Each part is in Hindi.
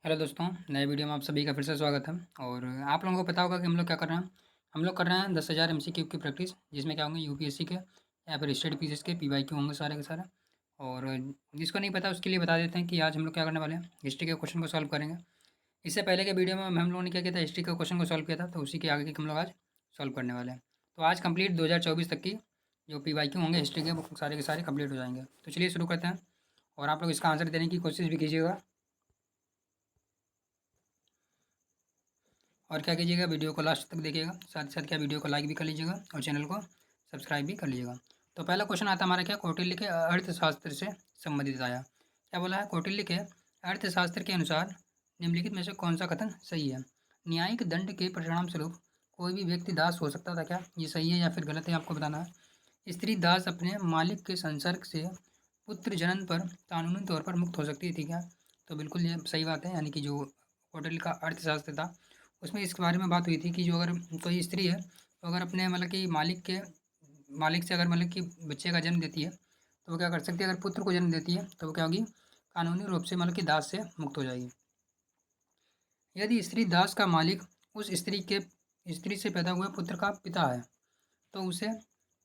हेलो दोस्तों, नए वीडियो में आप सभी का फिर से स्वागत है। और आप लोगों को पता होगा कि हम लोग क्या कर रहे हैं। हम लोग कर रहे हैं 10,000 MCQ की प्रैक्टिस, जिसमें क्या होंगे यूपीएससी के या फिर स्टेट पीसीएस के पीवाईक्यू होंगे सारे के सारे। और जिसको नहीं पता उसके लिए बता देते हैं कि आज हम लोग क्या करने वाले हैं, हिस्ट्री के क्वेश्चन को सॉल्व करेंगे। इससे पहले के वीडियो में हम लोगों ने क्या किया था, हिस्ट्री के क्वेश्चन को सॉल्व किया था, तो उसी के आगे के हम लोग आज सॉल्व करने वाले हैं। तो आज कंप्लीट 2024 तक की जो पीवाईक्यू होंगे हिस्ट्री के, वो सारे के सारे कंप्लीट हो जाएंगे। तो चलिए शुरू करते हैं, और आप लोग इसका आंसर देने की कोशिश भी कीजिएगा। और क्या कीजिएगा, वीडियो को लास्ट तक देखिएगा, साथ ही साथ क्या वीडियो को लाइक भी कर लीजिएगा और चैनल को सब्सक्राइब भी कर लीजिएगा। तो पहला क्वेश्चन आता है हमारा, क्या कौटिल्य के अर्थशास्त्र से संबंधित आया। क्या बोला है, कौटिल्य के अर्थशास्त्र के अनुसार निम्नलिखित में से कौन सा कथन सही है। न्यायिक दंड के परिणाम स्वरूप कोई भी व्यक्ति दास हो सकता था। क्या ये सही है या फिर गलत है, आपको बताना है। स्त्री दास अपने मालिक के संसर्ग से पुत्र जनन पर कानूनी तौर पर मुक्त हो सकती थी। क्या, तो बिल्कुल ये सही बात है। यानी कि जो कौटिल्य का अर्थशास्त्र था, उसमें इस बारे में बात हुई थी कि जो अगर कोई स्त्री है, तो अगर अपने मतलब कि मालिक से अगर मतलब कि बच्चे का जन्म देती है, तो वो क्या कर सकती है, अगर पुत्र को जन्म देती है तो वो क्या होगी, कानूनी रूप से मतलब कि दास से मुक्त हो जाएगी। यदि स्त्री दास का मालिक उस स्त्री से पैदा हुए पुत्र का पिता है, तो उसे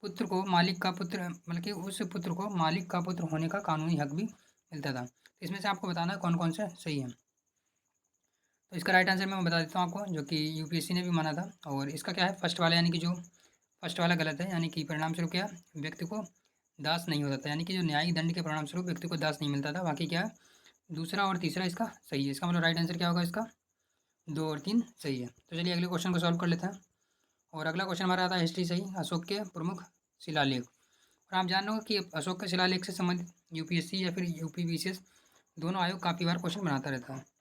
पुत्र को मालिक का पुत्र मतलब कि उस पुत्र को मालिक का पुत्र होने का कानूनी हक भी मिलता था। तो इसमें से आपको बताना है कौन कौन से सही है। तो इसका राइट आंसर मैं बता देता हूँ आपको, जो कि यूपीएससी ने भी माना था। और इसका क्या है, फर्स्ट वाला, यानी कि जो फर्स्ट वाला गलत है। यानी कि परिणाम स्वरूप क्या, व्यक्ति को दास नहीं होता था। यानी कि जो न्यायिक दंड के परिणाम स्वरूप व्यक्ति को दास नहीं मिलता था। बाकी क्या है, दूसरा और तीसरा इसका सही है। इसका मतलब राइट आंसर क्या होगा इसका, 2 और 3 सही है। तो चलिए अगले क्वेश्चन को सॉल्व कर लेते हैं। और अगला क्वेश्चन हमारा आता है हिस्ट्री से ही, अशोक के प्रमुख शिलालेख। और आप जान लो कि अशोक के शिलालेख से संबंधित यूपीएससी या फिर यूपीवीसीएस दोनों आयोग काफ़ी बार क्वेश्चन बनाता रहता है।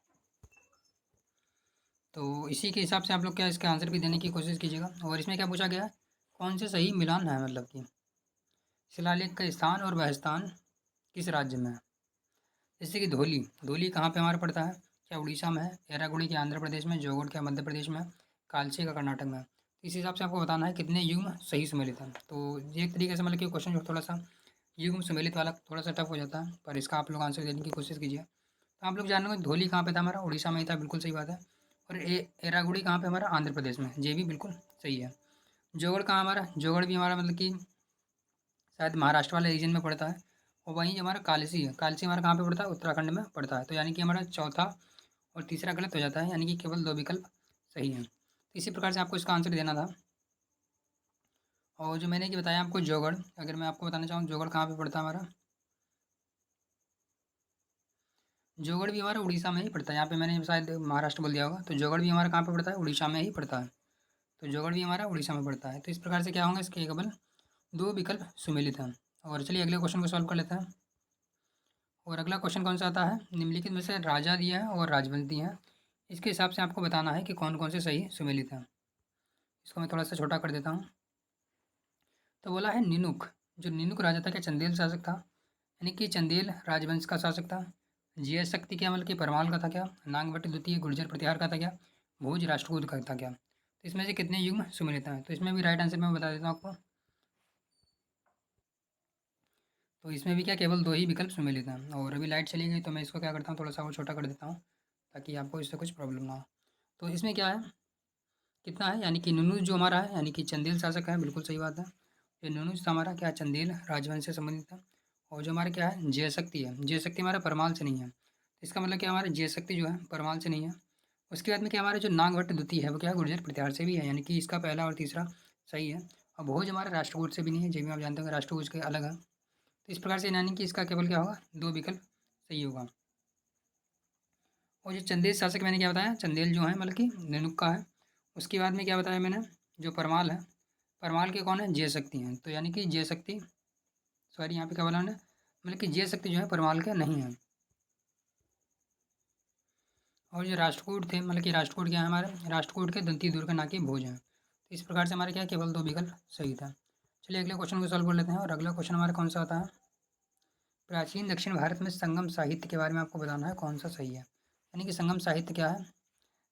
तो इसी के हिसाब से आप लोग क्या इसका आंसर भी देने की कोशिश कीजिएगा। और इसमें क्या पूछा गया है, कौन से सही मिलान है, मतलब कि शिलालेख का स्थान और वह स्थान किस राज्य में है। जैसे कि धोली, धोली कहाँ पे हमारा पड़ता है, क्या उड़ीसा में है, एरागुड़ी के आंध्र प्रदेश में, जोगड़ क्या मध्य प्रदेश में, कालची का कर्नाटक में है। इस हिसाब से आपको बताना है कितने युग्म सही सम्मिलित हैं। तो ये एक तरीके से मतलब कि क्वेश्चन जो थोड़ा सा युग्म सम्मिलित वाला थोड़ा सा टफ हो जाता है, पर इसका आप लोग आंसर देने की कोशिश कीजिए। तो आप लोग जान लो धोली कहाँ पे था, हमारा उड़ीसा में ही था, बिल्कुल सही बात है। और एरागुड़ी कहाँ पे, हमारा आंध्र प्रदेश में, ये भी बिल्कुल सही है। जोगड़ कहाँ, हमारा जोगड़ भी हमारा मतलब कि शायद महाराष्ट्र वाले रीजन में पड़ता है। और वहीं जो हमारा कालसी है, कालसी हमारा कहाँ पे पड़ता है, उत्तराखंड में पड़ता है। तो यानी कि हमारा चौथा और तीसरा गलत हो जाता है, यानी कि केवल 2 विकल्प सही हैं। तो इसी प्रकार से आपको इसका आंसर देना था। और जो मैंने कि बताया आपको जोगड़, अगर मैं आपको बताना चाहूँ जोगड़ कहाँ पे पड़ता है हमारा, जोगड़ भी हमारा उड़ीसा में ही पड़ता है। यहाँ पे मैंने शायद महाराष्ट्र बोल दिया होगा, तो जोगड़ भी हमारा कहाँ पे पड़ता है, उड़ीसा में ही पड़ता है। तो जोगड़ भी हमारा उड़ीसा में पड़ता है। तो इस प्रकार से क्या होंगे, इसके केवल 2 विकल्प सुमेलित हैं। और चलिए अगले क्वेश्चन को सॉल्व कर लेते हैं। और अगला क्वेश्चन कौन सा आता है, निम्नलिखित में से राजा दिया है और राजवंश दिया है, इसके हिसाब से आपको बताना है कि कौन कौन से सही सुमेलित हैं। इसको मैं थोड़ा सा छोटा कर देता हूँ। तो बोला है निनुक, जो निनुक राजा था क्या चंदेल शासक था, यानी कि चंदेल राजवंश का शासक था। जय शक्ति क्या मतलब कि परमाल का था क्या, नागवट द्वितीय गुर्जर प्रतिहार का था क्या, भोज राष्ट्रकूट का था क्या। तो इसमें से कितने युग्म सुमेलित हैं, तो इसमें भी राइट आंसर मैं बता देता हूँ आपको। तो इसमें भी क्या केवल 2 ही विकल्प सुमेलित हैं। और अभी लाइट चली गई तो मैं इसको क्या करता हूँ, थोड़ा सा और छोटा कर देता हूँ, ताकि आपको इससे कुछ प्रॉब्लम ना हो। तो इसमें क्या है, कितना है, यानी कि नुनुज जो हमारा है, यानी कि चंदेल शासक है, बिल्कुल सही बात है। ये नुनुज था हमारा क्या, चंदेल राजवंश से संबंधित था। और जो हमारा क्या है, जयशक्ति है, जयशक्ति हमारा परमाल से नहीं है। इसका मतलब क्या, हमारा जयशक्ति जो है परमाल से नहीं है। उसके बाद में क्या, हमारा जो नागभट्ट द्वितीय है वो क्या है, गुर्जर प्रतिहार से भी है, यानी कि इसका पहला और तीसरा सही है। और भोज हमारा राष्ट्रकूट से भी नहीं है, जो भी आप जानते होंगे राष्ट्रकूट के अलग है। तो इस प्रकार से यानी कि इसका केवल क्या होगा, 2 विकल्प सही होगा। और जो चंदेल शासक मैंने क्या बताया, चंदेल जो है मतलब कि रेणुका का है। उसके बाद में क्या बताया मैंने, जो परमाल है, परमाल के कौन है, जय शक्ति हैं। तो यानी कि जय शक्ति, सॉरी यहाँ पे क्या बोला मैंने, मतलब कि जय शक्ति जो है परमाल के नहीं है। और जो राष्ट्रकूट थे, मतलब कि राष्ट्रकूट क्या है, हमारे राष्ट्रकूट के दंती दुर्ग ना के भोज हैं। तो इस प्रकार से हमारे क्या केवल 2 विकल्प सही था। चलिए अगले क्वेश्चन को सॉल्व कर लेते हैं। और अगला क्वेश्चन हमारा कौन सा आता है, प्राचीन दक्षिण भारत में संगम साहित्य के बारे में आपको बताना है कौन सा सही है। यानी कि संगम साहित्य क्या है,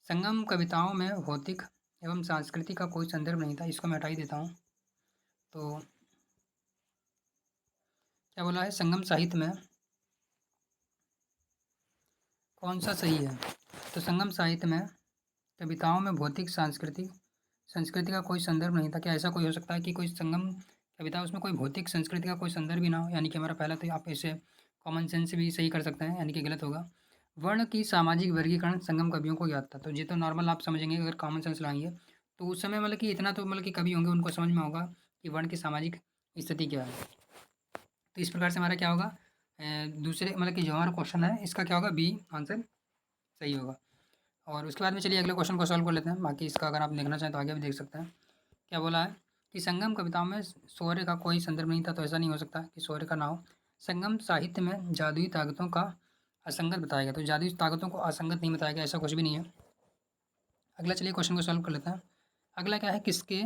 संगम कविताओं में भौतिक एवं संस्कृति का कोई संदर्भ नहीं था। इसको मैं हटा ही देता हूँ। तो क्या बोला है, संगम साहित्य में कौन सा सही है। तो संगम साहित्य में कविताओं में भौतिक सांस्कृतिक संस्कृति का कोई संदर्भ नहीं था। क्या ऐसा कोई हो सकता है कि कोई संगम कविता उसमें कोई भौतिक संस्कृति का कोई संदर्भ ही ना हो? यानी कि हमारा पहला तो आप इसे कॉमन सेंस से भी सही कर सकते हैं, यानी कि गलत होगा। वर्ण की सामाजिक वर्गीकरण संगम कवियों को ज्ञात था। तो ये तो नॉर्मल आप समझेंगे अगर कॉमन सेंस लाएंगे तो उस समय मतलब कि इतना तो मतलब कि कवि होंगे उनको समझ में होगा कि वर्ण की सामाजिक स्थिति क्या है। तो इस प्रकार से हमारा क्या होगा, दूसरे मतलब कि जो हमारा क्वेश्चन है इसका क्या होगा, बी आंसर सही होगा। और उसके बाद में चलिए अगले क्वेश्चन को सॉल्व कर लेते हैं। बाकी इसका अगर आप देखना चाहें तो आगे भी देख सकते हैं। क्या बोला है कि संगम कविताओं में शौर्य का कोई संदर्भ नहीं था। तो ऐसा नहीं हो सकता कि शौर्य का ना हो। संगम साहित्य में जादुई ताकतों का असंगत बताया गया। तो जादुई ताकतों को असंगत नहीं बताया गया, ऐसा कुछ भी नहीं है। अगला चलिए क्वेश्चन को सॉल्व कर लेते हैं। अगला क्या है, किसके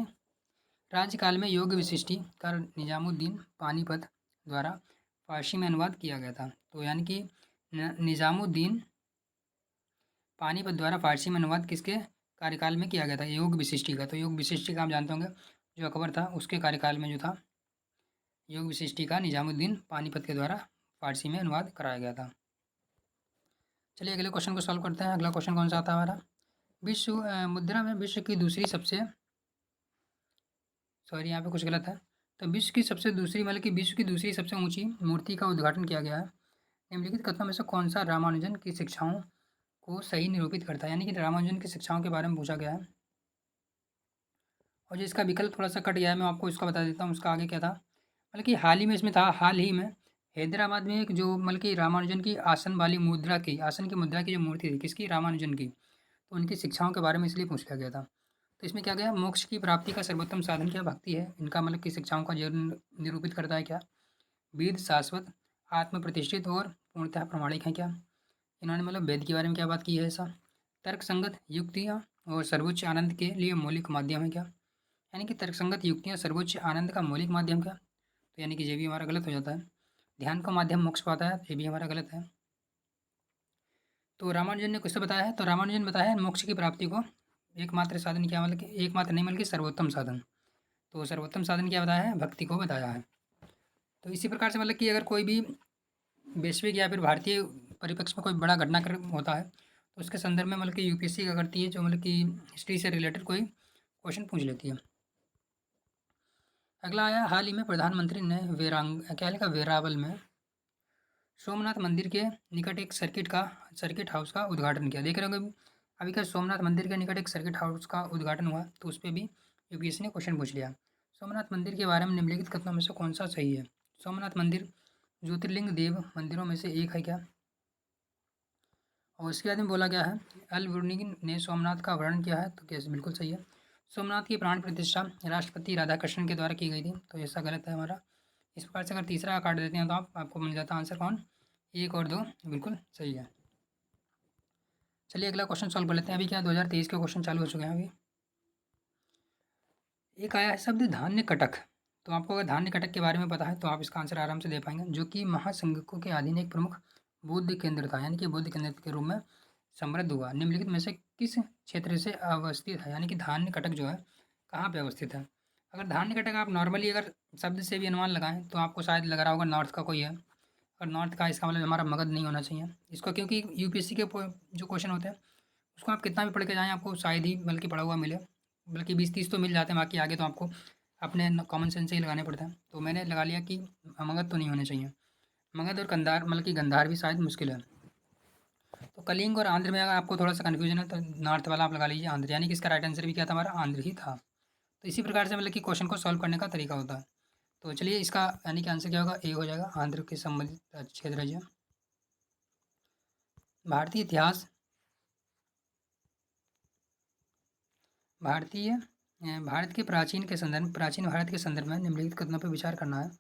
राज्यकाल में योग विशिष्टि का निजामुद्दीन पानीपत द्वारा फारसी में अनुवाद किया गया था। तो यानी कि निजामुद्दीन पानीपत द्वारा फारसी में अनुवाद किसके कार्यकाल में किया गया था, योग विशिष्टि का। तो योग विशिष्टि का आप जानते होंगे जो अकबर था उसके कार्यकाल में जो था योग विशिष्टि का निजामुद्दीन पानीपत के द्वारा फारसी में अनुवाद कराया गया था। चलिए अगले क्वेश्चन को सॉल्व करते हैं। अगला क्वेश्चन कौन सा आता है हमारा, विश्व मुद्रा में विश्व की दूसरी सबसे, सॉरी यहाँ पे कुछ गलत है। तो विश्व की सबसे दूसरी मतलब कि विश्व की दूसरी सबसे ऊंची मूर्ति का उद्घाटन किया गया है। निम्नलिखित कथनों में से कौन सा रामानुजन की शिक्षाओं को सही निरूपित करता है। यानी कि रामानुजन की शिक्षाओं के बारे में पूछा गया है। और जो इसका विकल्प थोड़ा सा कट गया है, मैं आपको इसका बता देता हूँ। उसका आगे क्या था, मतलब कि हाल ही में इसमें था, हाल ही में हैदराबाद में एक जो मतलब कि रामानुजन की आसन वाली मुद्रा की, आसन की मुद्रा की जो मूर्ति थी किसकी, रामानुजन की। तो उनकी शिक्षाओं के बारे में इसलिए पूछ लिया गया था। तो इसमें क्या गया, मोक्ष की प्राप्ति का सर्वोत्तम साधन क्या, भक्ति है। इनका मतलब कि शिक्षाओं का जीवन निरूपित करता है क्या, वेद शाश्वत आत्म प्रतिष्ठित और पूर्णतः प्रमाणिक है क्या। इन्होंने मतलब वेद के बारे में क्या बात की है ऐसा। तर्क संगत युक्तियाँ और सर्वोच्च आनंद के लिए मौलिक माध्यम है क्या। यानी कि तर्कसंगत युक्तियाँ सर्वोच्च आनंद का मौलिक माध्यम क्या। तो यानी कि ये भी हमारा गलत हो जाता है। ध्यान का माध्यम मोक्ष पाता है, ये भी हमारा गलत है। तो रामानुजन ने किससे बताया है, तो रामानुजन बताया है मोक्ष की प्राप्ति को एकमात्र साधन क्या, मतलब कि एकमात्र नहीं बल्कि सर्वोत्तम साधन। तो सर्वोत्तम साधन क्या बताया है, भक्ति को बताया है। तो इसी प्रकार से मतलब कि अगर कोई भी वैश्विक या फिर भारतीय परिप्रेक्ष्य में कोई बड़ा घटनाक्रम होता है तो उसके संदर्भ में मतलब कि यूपीएससी क्या करती है, जो मतलब कि हिस्ट्री से रिलेटेड कोई क्वेश्चन पूछ लेती है। अगला आया, हाल ही में प्रधानमंत्री ने क्या लिखा, वेरावल में सोमनाथ मंदिर के निकट एक सर्किट हाउस का उद्घाटन किया। देख रहे होंगे अभी क्या, सोमनाथ मंदिर के निकट एक सर्किट हाउस का उद्घाटन हुआ, तो उस पर भी यूपीएससी ने क्वेश्चन पूछ लिया। सोमनाथ मंदिर के बारे में निम्नलिखित कथनों में से कौन सा सही है। सोमनाथ मंदिर ज्योतिर्लिंग देव मंदिरों में से एक है क्या। और इसके बाद में बोला गया है, अल-बुर्निगन ने सोमनाथ का वर्णन किया है। तो कैसे, बिल्कुल सही है। सोमनाथ की प्राण प्रतिष्ठा राष्ट्रपति राधाकृष्णन के द्वारा की गई थी। तो ऐसा गलत है हमारा। इस प्रकार से अगर तीसरा काट देते हैं तो आपको मिल जाता है आंसर कौन, 1 और 2 बिल्कुल सही है। चलिए अगला क्वेश्चन सॉल्व कर लेते हैं। अभी क्या 2023 के क्वेश्चन चालू हो चुके हैं। अभी एक आया है शब्द धान्य कटक। तो आपको अगर धान्य कटक के बारे में पता है तो आप इसका आंसर आराम से दे पाएंगे। जो कि महासंघकों के अधीन एक प्रमुख बौद्ध केंद्र था, यानी कि बौद्ध केंद्र के रूप में समृद्ध हुआ। निम्नलिखित में से किस क्षेत्र से अवस्थित है। यानी कि धान्य कटक जो है कहाँ पे अवस्थित है। अगर धान्य कटक आप नॉर्मली अगर शब्द से भी अनुमान लगाएं तो आपको शायद लग रहा होगा नॉर्थ का कोई है। और नॉर्थ का इसका मतलब हमारा मगध नहीं होना चाहिए इसको, क्योंकि यूपीएससी के जो क्वेश्चन होते हैं उसको आप कितना भी पढ़ के जाएँ आपको शायद ही बल्कि पढ़ा हुआ मिले। बल्कि 20-30 तो मिल जाते हैं, बाकी आगे तो आपको अपने कॉमन सेंस से ही लगाने पड़ते हैं। तो मैंने लगा लिया कि मगध तो नहीं होने चाहिए। मगध और कंधार मतलब कि गंधार भी शायद मुश्किल है। तो कलिंग और आंध्र में अगर आपको थोड़ा सा कन्फ्यूजन है तो नॉर्थ वाला आप लगा लीजिए आंध्र, यानी कि इसका राइट आंसर भी क्या था हमारा, आंध्र ही था। तो इसी प्रकार से मतलब कि क्वेश्चन को सॉल्व करने का तरीका होता है। तो चलिए इसका यानी कि आंसर क्या होगा, ए हो जाएगा, आंध्र के संबंधित क्षेत्र राज्य। भारतीय इतिहास, भारत के प्राचीन भारत के संदर्भ में निम्नलिखित कथनों पर विचार करना है।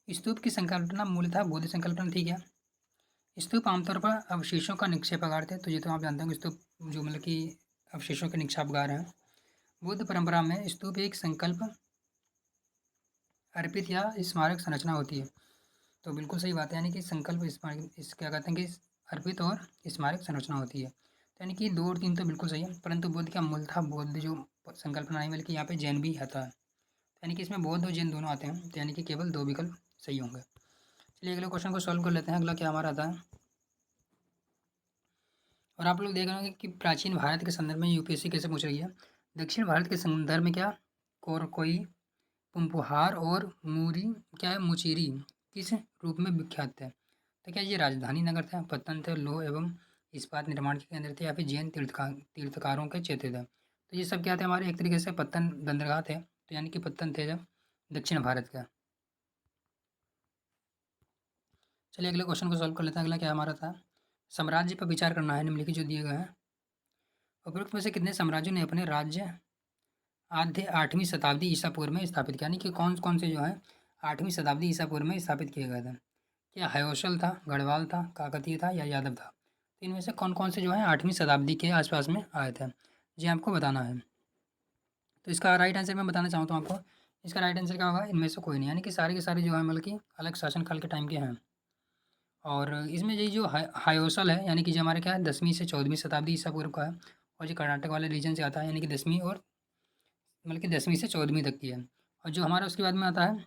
स्तूप की संकल्पना मूलतः बौद्ध संकल्पना थी क्या। स्तूप आमतौर पर अवशेषों का निक्षेपागार थे। तो ये तो आप जानते हैं स्तूप जो मतलब कि अवशेषों के निक्षेपागार हैं। बौद्ध परंपरा में स्तूप एक संकल्प अर्पित या स्मारक संरचना होती है। तो बिल्कुल सही बात है, यानी कि संकल्प स्मारक इस क्या कहते हैं कि अर्पित और स्मारक संरचना होती है। तो यानी कि 2 और 3 तो बिल्कुल सही है, परंतु बुद्ध का मूल था बौद्ध जो संकल्पना नहीं, बल्कि यहाँ पे जैन भी आता है। तो यानी कि इसमें बौद्ध और जैन दोनों आते हैं। तो यानी कि केवल 2 विकल्प सही होंगे। चलिए अगले क्वेश्चन को सॉल्व कर लेते हैं। अगला क्या हमारा आता है, और आप लोग देख रहे होंगे कि प्राचीन भारत के संदर्भ में यूपीएससी कैसे पूछ रही है। दक्षिण भारत के संदर्भ में क्या कोरकोई, पुम्पुहार और मूरी क्या है मुचीरी किस रूप में विख्यात थे? तो क्या ये राजधानी नगर थे, पत्तन थे, लोह एवं इस्पात निर्माण के केंद्र थे, या फिर जैन तीर्थकारों के क्षेत्र थे? तो ये सब क्या थे हमारे एक तरीके से पत्तन बंदरगाह थे, तो यानी कि पत्तन थे जब दक्षिण भारत का। चलिए अगले क्वेश्चन को सॉल्व कर लेते हैं। अगला क्या हमारा था, साम्राज्य पर विचार करना है, निम्नलिखित जो दिए गए हैं उपरोक्त में से कितने साम्राज्यों ने अपने राज्य आधे 8वीं शताब्दी ईसा पूर्व में स्थापित किया? यानी कि कौन कौन से जो है 8वीं शताब्दी ईसा पूर्व में स्थापित किए गए थे? क्या हयौसल था, गढ़वाल था, काकतीय था या यादव था? तो इनमें से कौन कौन से जो है 8वीं शताब्दी के आसपास में आए थे, जी आपको बताना है। तो इसका राइट आंसर मैं बताना चाहूँ तो आपको, इसका राइट आंसर क्या होगा, इनमें से कोई नहीं, यानी कि सारे के सारे जो है मतलब कि अलग शासनकाल के टाइम के हैं। और इसमें यही जो हायोसल है, यानी कि जो हमारे क्या है 10वीं से 14वीं शताब्दी ईसा पूर्व का है, और जो कर्नाटक वाले रीजन से आता है, यानी कि 10वीं और मतलब कि 10वीं से 14वीं तक की है। और जो हमारा उसके बाद में आता है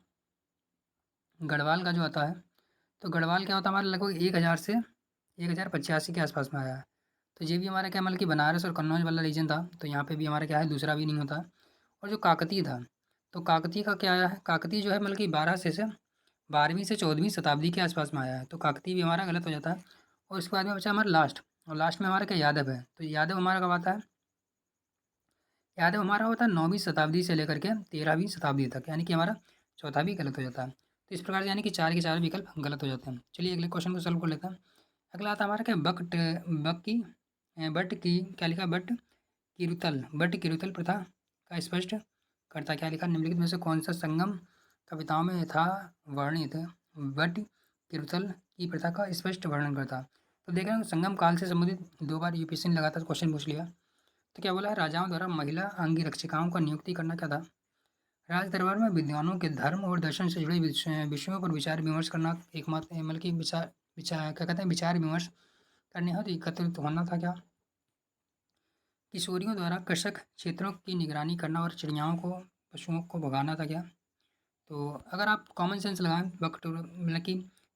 गढ़वाल का जो आता है, तो गढ़वाल क्या होता है हमारा लगभग 1000 से 1085 के आसपास में आया है। तो ये भी हमारा क्या मतलब कि बनारस और कन्नौज वाला रीजन था, तो यहाँ पे भी हमारा क्या है दूसरा भी नहीं होता। और जो काकतीय था, तो काकतीय का क्या आया है, काकतीय जो है मतलब कि 12वीं से 14वीं शताब्दी के आसपास में आया है, तो काकतीय भी हमारा गलत हो जाता है। और उसके बाद में बचा हमारा लास्ट, और लास्ट में हमारा क्या यादव है, तो यादव हमारा कब आता है, यादव हमारा होता है 9वीं शताब्दी से लेकर के 13वीं शताब्दी तक, यानी कि हमारा चौथा भी गलत हो जाता है। तो इस प्रकार से यानी कि चार के चार विकल्प गलत हो जाते हैं। चलिए अगले क्वेश्चन को सॉल्व कर लेते हैं। अगला आता है हमारा क्या बट की क्या लिखा, बट किरुतल प्रथा का स्पष्ट करता क्या लिखा, निम्नलिखित में से कौन सा संगम कविताओं में यथा वर्णित बट किरुतल की प्रथा का स्पष्ट वर्णन करता? तो देख रहे हैं संगम काल से संबंधित 2 बार यूपीएससी ने लगातार क्वेश्चन पूछ लिया। तो क्या बोला है, राजाओं द्वारा महिला अंगरक्षिकाओं का नियुक्ति करना क्या था? राज दरबार में विद्वानों के धर्म और दर्शन से जुड़े विषयों पर विचार विमर्श करना एकमात्र मतलब कि विचार विचार क्या कहते हैं विचार विमर्श करने हेतु एकत्रित होना था क्या? किशोरियों द्वारा कृषक क्षेत्रों की निगरानी करना और चिड़ियाओं को पशुओं को भगाना था क्या? तो अगर आप कॉमन सेंस लगाएं मतलब कि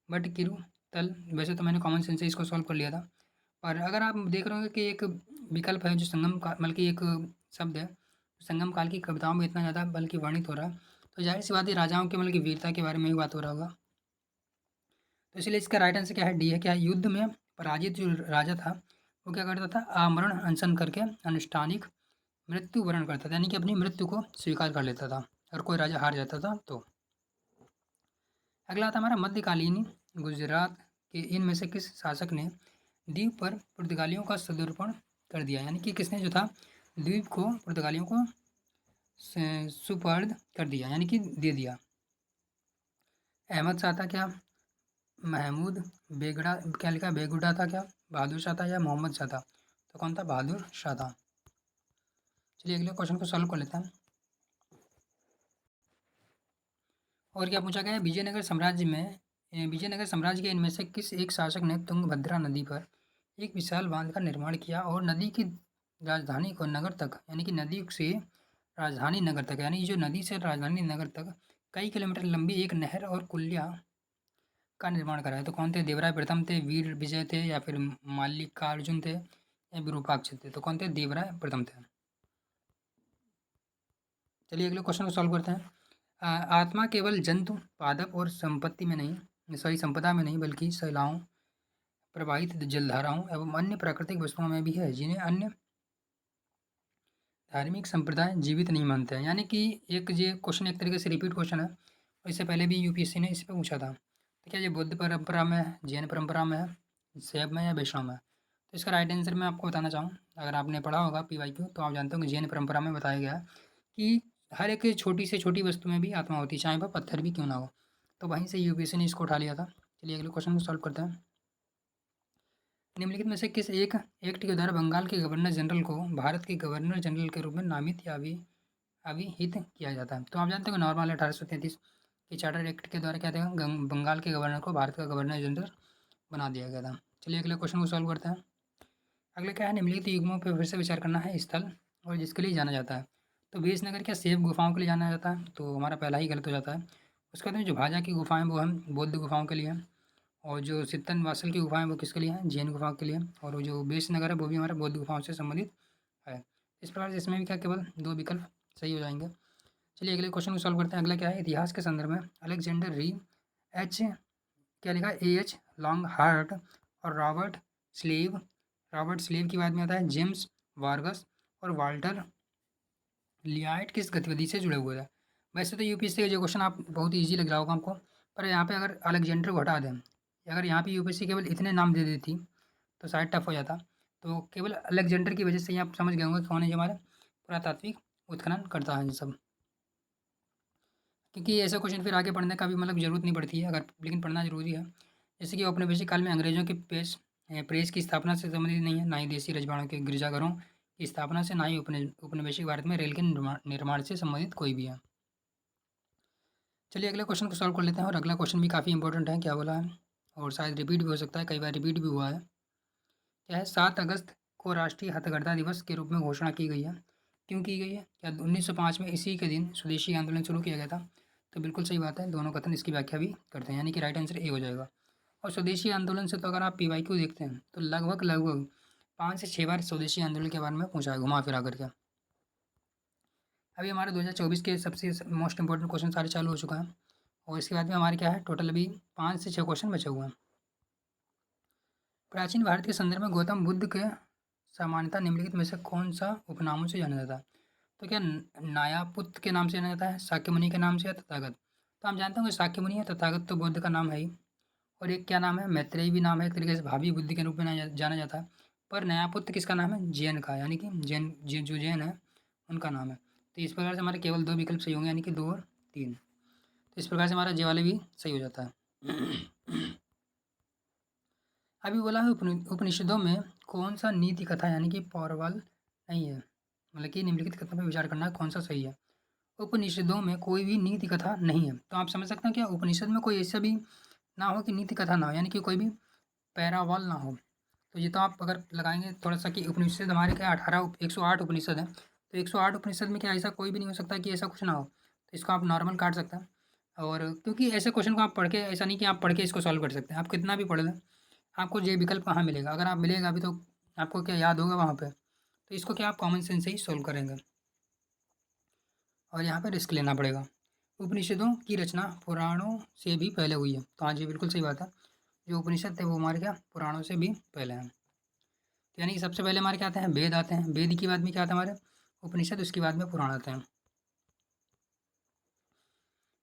बट किरु तल, वैसे तो मैंने कॉमन सेंस से इसको सॉल्व कर लिया था, पर अगर आप देख रहे होंगे कि एक विकल्प है जो संगम का मतलब कि एक शब्द है, संगम काल की कविताओं में इतना ज़्यादा बल्कि वर्णित हो रहा है, तो जाहिर सी बात है राजाओं के मतलब कि वीरता के बारे में ही बात हो रहा होगा। तो इसलिए इसका राइट आंसर क्या है, डी है। क्या युद्ध में पराजित जो राजा था वो क्या करता था, आमरण अनशन करके अनुष्ठानिक मृत्यु वरण करता था, यानी कि अपनी मृत्यु को स्वीकार कर लेता था अगर कोई राजा हार जाता था तो। अगला आता हमारा मध्यकालीन गुजरात के इनमें से किस शासक ने द्वीप पर पुर्तगालियों का सदर्पण कर दिया, यानी कि किसने जो था द्वीप को पुर्तगालियों को सुपर्द कर दिया, यानी कि दे दिया? अहमद शाह था क्या, महमूद बेगड़ा क्या लिखा बेगुड़ा था क्या, बहादुर शाह था या मोहम्मद शाह था? तो कौन था, बहादुर शाह था। चलिए अगले क्वेश्चन को सॉल्व कर लेते हैं। और क्या पूछा गया है, विजयनगर साम्राज्य के इनमें से किस एक शासक ने तुंगभद्रा नदी पर एक विशाल बांध का निर्माण किया और नदी की राजधानी को नगर तक, यानी कि नदी से राजधानी नगर तक, यानी जो नदी से राजधानी नगर तक कई किलोमीटर लंबी एक नहर और कुलिया का निर्माण कराया? तो कौन थे, देवराय प्रथम थे, वीर विजय थे या फिर मल्लिकार्जुन थे या विरूपाक्ष थे? तो कौन थे, देवराय प्रथम थे। चलिए अगले क्वेश्चन को सॉल्व करते हैं। आत्मा केवल जंतु पादप और संपत्ति में नहीं, सॉरी संपदा में नहीं, बल्कि शैलाओं प्रवाहित जलधाराओं एवं अन्य प्राकृतिक वस्तुओं में भी है, जिन्हें अन्य धार्मिक संप्रदाय जीवित नहीं मानते हैं। यानी कि एक ये क्वेश्चन एक तरीके से रिपीट क्वेश्चन है, और इससे पहले भी यूपीएससी ने इस पर पूछा था। तो क्या ये बुद्ध परंपरा में है, जैन परंपरा में है, शैव में या वैष्णव में? तो इसका राइट आंसर मैं आपको बताना चाहूँ, अगर आपने पढ़ा होगा पीवाईक्यू तो आप जानते हो कि जैन परंपरा में बताया गया है कि हर एक छोटी से छोटी वस्तु में भी आत्मा होती है, चाहे वह पत्थर भी क्यों ना हो। तो वहीं से यूपीएससी ने इसको उठा लिया था। चलिए अगले क्वेश्चन को सॉल्व करते हैं। निम्नलिखित में से किस एक एक्ट के द्वारा बंगाल के गवर्नर जनरल को भारत के गवर्नर जनरल के रूप में नामित या अभिहित किया जाता है? तो आप जानते हो नॉर्मल 1833 के चार्टर एक्ट के द्वारा क्या था, बंगाल के गवर्नर को भारत का गवर्नर जनरल बना दिया गया था। चलिए अगले क्वेश्चन को सॉल्व करते हैं। अगले क्या है, निम्नलिखित युग्मों पर फिर से विचार करना है, स्थल और जिसके लिए जाना जाता है। तो विजयनगर क्या सेब गुफाओं के लिए जाना जाता है? तो हमारा पहला ही गलत हो जाता है। उसके बाद में जो भाजा की गुफाएं वो हम बौद्ध गुफाओं के लिए हैं। और जो सित्तन वासल की गुफाएँ वो किसके लिए हैं? जैन गुफाओं के लिए। और वो जो बेश नगर है वो भी हमारा बौद्ध गुफाओं से संबंधित है। इस प्रकार से इसमें भी क्या केवल 2 विकल्प सही हो जाएँगे। चलिए अगले क्वेश्चन को सॉल्व करते हैं। अगला क्या है? इतिहास के संदर्भ में अलेक्जेंडर री एच क्या लिखा है? एएच लॉन्ग हार्ट और रॉबर्ट स्लीव की बाद में आता है जेम्स वार्गस और वाल्टर लियाइट किस गतिविधि से जुड़े हुए थे? वैसे तो यूपीएससी का जो क्वेश्चन आप बहुत ईजी लग रहा होगा आपको, पर यहाँ पे अगर अलेक्जेंडर को हटा दें, अगर यहाँ पे यूपीएससी केवल इतने नाम दे देती तो शायद टफ हो जाता। तो केवल अलेक्जेंडर की वजह से ही आप समझ गए होंगे कौन है जो हमारे पुरातात्विक उत्खनन करता है ये सब। क्योंकि ऐसा क्वेश्चन फिर आगे पढ़ने का भी मतलब ज़रूरत नहीं पड़ती है, अगर लेकिन पढ़ना ज़रूरी है। जैसे कि औपनिवेशिक काल में अंग्रेज़ों के प्रेस की स्थापना से संबंधित नहीं है, ना ही देसी रजवाड़ों के गिरजाघरों की स्थापना से, ना ही औपनिवेशिक भारत में रेल के निर्माण से संबंधित कोई भी है। चलिए अगले क्वेश्चन को सॉल्व कर लेते हैं। और अगला क्वेश्चन भी काफ़ी इंपॉर्टेंट है, क्या बोला है और शायद रिपीट भी हो सकता है, कई बार रिपीट भी हुआ है। क्या है? 7 अगस्त को राष्ट्रीय हथकरघा दिवस के रूप में घोषणा की गई है। क्यों की गई है? क्या 1905 में इसी के दिन स्वदेशी आंदोलन शुरू किया गया था? तो बिल्कुल सही बात है, दोनों कथन इसकी व्याख्या भी करते हैं, यानी कि राइट आंसर ए हो जाएगा। और स्वदेशी आंदोलन से तो अगर आप पीवाईक्यू देखते हैं तो लगभग 5 से 6 बार स्वदेशी आंदोलन के बारे में पूछा है, घुमा फिरा करके। अभी हमारे 2024 के सबसे मोस्ट इंपॉर्टेंट क्वेश्चन सारे चालू हो चुका है। और इसके बाद में हमारे क्या है, टोटल अभी 5 से 6 क्वेश्चन बचे हुए हैं। प्राचीन भारत के संदर्भ में गौतम बुद्ध के सामान्यतः निम्नलिखित में से कौन सा उपनामों से जाना जाता है? तो क्या नायापुत्र के नाम से जाना जाता है, शाक्यमुनि के नाम से, या तथागत? तो हम जानते हैं कि शाक्यमुनि है, तथागत तो बुद्ध का नाम है ही। और एक क्या नाम है? मैत्रेयी भी नाम है, एक तरीके से भावी बुद्ध के रूप में जाना जाता है। पर नयापुत्र किसका नाम है? जैन का, यानी कि जो जैन है उनका नाम है। तो इस प्रकार से हमारे केवल 2 विकल्प सही होंगे, यानी कि 2 और 3। तो इस प्रकार से हमारा जे वाले भी सही हो जाता है। अभी बोला है उपनिषदों में कौन सा नीति कथा यानी कि पौरवल नहीं है, मतलब कि निम्नलिखित कथनों पर विचार करना है कौन सा सही है। उपनिषदों में कोई भी नीति कथा नहीं है। तो आप समझ सकते हैं क्या उपनिषद में कोई ऐसा भी ना हो कि नीति कथा ना हो, यानी कि कोई भी पैरावल ना हो। तो ये तो आप अगर लगाएंगे थोड़ा सा कि उपनिषद हमारे क्या 108 उपनिषद है, तो 108 उपनिषद में क्या ऐसा कोई भी नहीं हो सकता कि ऐसा कुछ ना हो। तो इसको आप नॉर्मल काट सकते हैं। और क्योंकि ऐसे क्वेश्चन को आप पढ़ के, ऐसा नहीं कि आप पढ़ के इसको सॉल्व कर सकते हैं, आप कितना भी पढ़ लें आपको ये विकल्प कहाँ मिलेगा? अगर आप मिलेगा अभी तो आपको क्या याद होगा वहाँ पे। तो इसको क्या आप कॉमन सेंस से ही सोल्व करेंगे और यहाँ पे रिस्क लेना पड़ेगा। उपनिषदों की रचना पुराणों से भी पहले हुई है। तो हाँ जी बिल्कुल सही बात है, जो उपनिषद थे वो हमारे क्या पुराणों से भी पहले हैं। तो यानी कि सबसे पहले हमारे क्या आते हैं? वेद आते हैं, वेद के बाद में क्या आता है हमारे? उपनिषद, उसके बाद में पुराण आते हैं।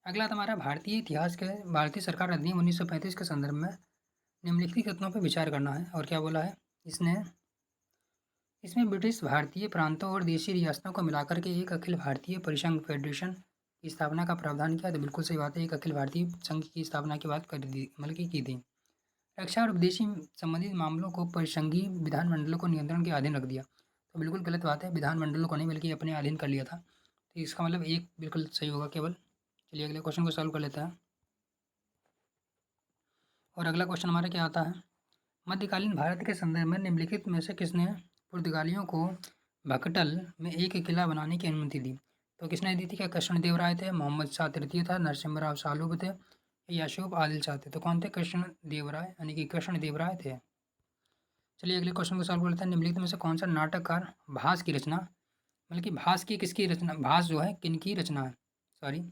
अगला आता हमारा भारतीय इतिहास के भारतीय सरकार अधिनियम 1935 के संदर्भ में निम्नलिखित कथनों पर विचार करना है। और क्या बोला है इसमें ब्रिटिश भारतीय प्रांतों और देशी रियासतों को मिलाकर के एक अखिल भारतीय परिसंघ फेडरेशन की स्थापना का प्रावधान किया। तो बिल्कुल सही बात है, एक अखिल भारतीय संघ की स्थापना की बात कर दी, मतलब की थी। रक्षा और विदेशी संबंधित मामलों को परिसंघीय विधानमंडलों को नियंत्रण के अधीन रख दिया। तो बिल्कुल गलत बात है, विधानमंडलों को नहीं बल्कि अपने अधीन कर लिया था। तो इसका मतलब एक बिल्कुल सही होगा केवल। चलिए अगले क्वेश्चन को सॉल्व कर लेते हैं। और अगला क्वेश्चन हमारा क्या आता है? मध्यकालीन भारत के संदर्भ में निम्नलिखित में से किसने पुर्तगालियों को भकटल में एक किला बनाने की अनुमति दी? तो किसने दी थी? क्या कृष्णदेव राय थे, मोहम्मद शाह तृतीय था, नरसिम्हा सालुब थे, याशूब आदिल शाह थे? तो कौन थे? कृष्णदेव राय, यानी कि कृष्णदेव राय थे। चलिए अगले क्वेश्चन को सॉल्व करते हैं। निम्नलिखित में से कौन सा नाटककार भास की रचना, मतलब कि भास की किसकी रचना, भास जो है किनकी रचना है, सॉरी,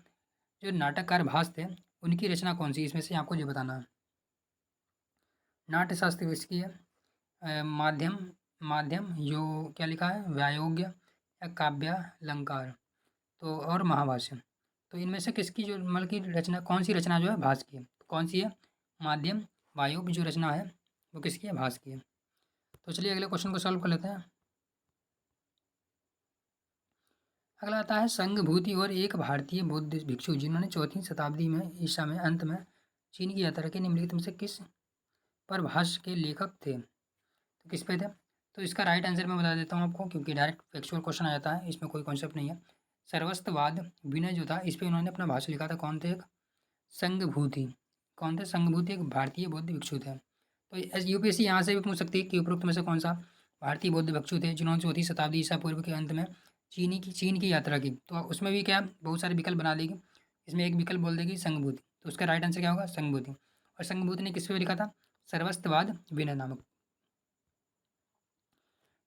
जो नाटककार भास थे उनकी रचना कौन सी, इसमें से आपको ये बताना है। नाट्यशास्त्र किसकी है? माध्यम माध्यम यो क्या लिखा है? व्यायोग्य या काव्यालंकार, तो और महाभाष्य। तो इनमें से किसकी जो मतलब की रचना, कौन सी रचना जो है भास की है? तो कौन सी है? माध्यम वायोग्य जो रचना है वो किसकी है? भास की है। तो चलिए अगले क्वेश्चन को सॉल्व कर लेते हैं। अगला आता है संघभूति और एक भारतीय बौद्ध भिक्षु जिन्होंने 4वीं शताब्दी में ईसा में अंत में चीन की यात्रा की, निम्नलिखित में से किस पर भाष्य के लेखक थे? तो किस पे थे? तो इसका राइट आंसर मैं बता देता हूँ आपको, क्योंकि डायरेक्ट फैक्चुअल क्वेश्चन आ जाता है, इसमें कोई कॉन्सेप्ट नहीं है। सर्वस्त्रवाद विनय जो था इस पे उन्होंने अपना भाष्य लिखा था। कौन थे? एक संघभूति। कौन थे? संघभूति एक भारतीय बौद्ध भिक्षु थे। तो यूपीएससी यहाँ से भी पूछ सकती है कि उपरोक्त में से कौन सा भारतीय बौद्ध भिक्षु थे जिन्होंने 4वीं शताब्दी ईसा पूर्व के अंत में चीन की यात्रा की? तो उसमें भी क्या बहुत सारे विकल्प बना देगी, इसमें एक विकल्प बोल देगी संघभूति, तो उसका राइट आंसर क्या होगा? संघभूति। और संघभूत ने किस पे लिखा था? सर्वस्ववाद विनय नामक।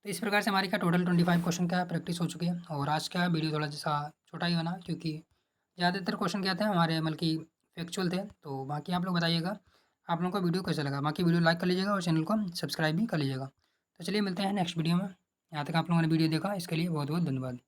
तो इस प्रकार से हमारी क्या टोटल 25 क्वेश्चन क्या प्रैक्टिस हो चुकी है। और आज का वीडियो थोड़ा जैसा छोटा ही बना, क्योंकि ज़्यादातर क्वेश्चन क्या थे हमारे मतलब कि फैक्चुअल थे। तो बाकी आप लोग बताइएगा आप लोगों को वीडियो कैसा लगा। बाकी वीडियो लाइक कर लीजिएगा और चैनल को सब्सक्राइब भी कर लीजिएगा। तो चलिए मिलते हैं नेक्स्ट वीडियो में। यहाँ तक आप लोगों ने वीडियो देखा इसके लिए बहुत बहुत धन्यवाद।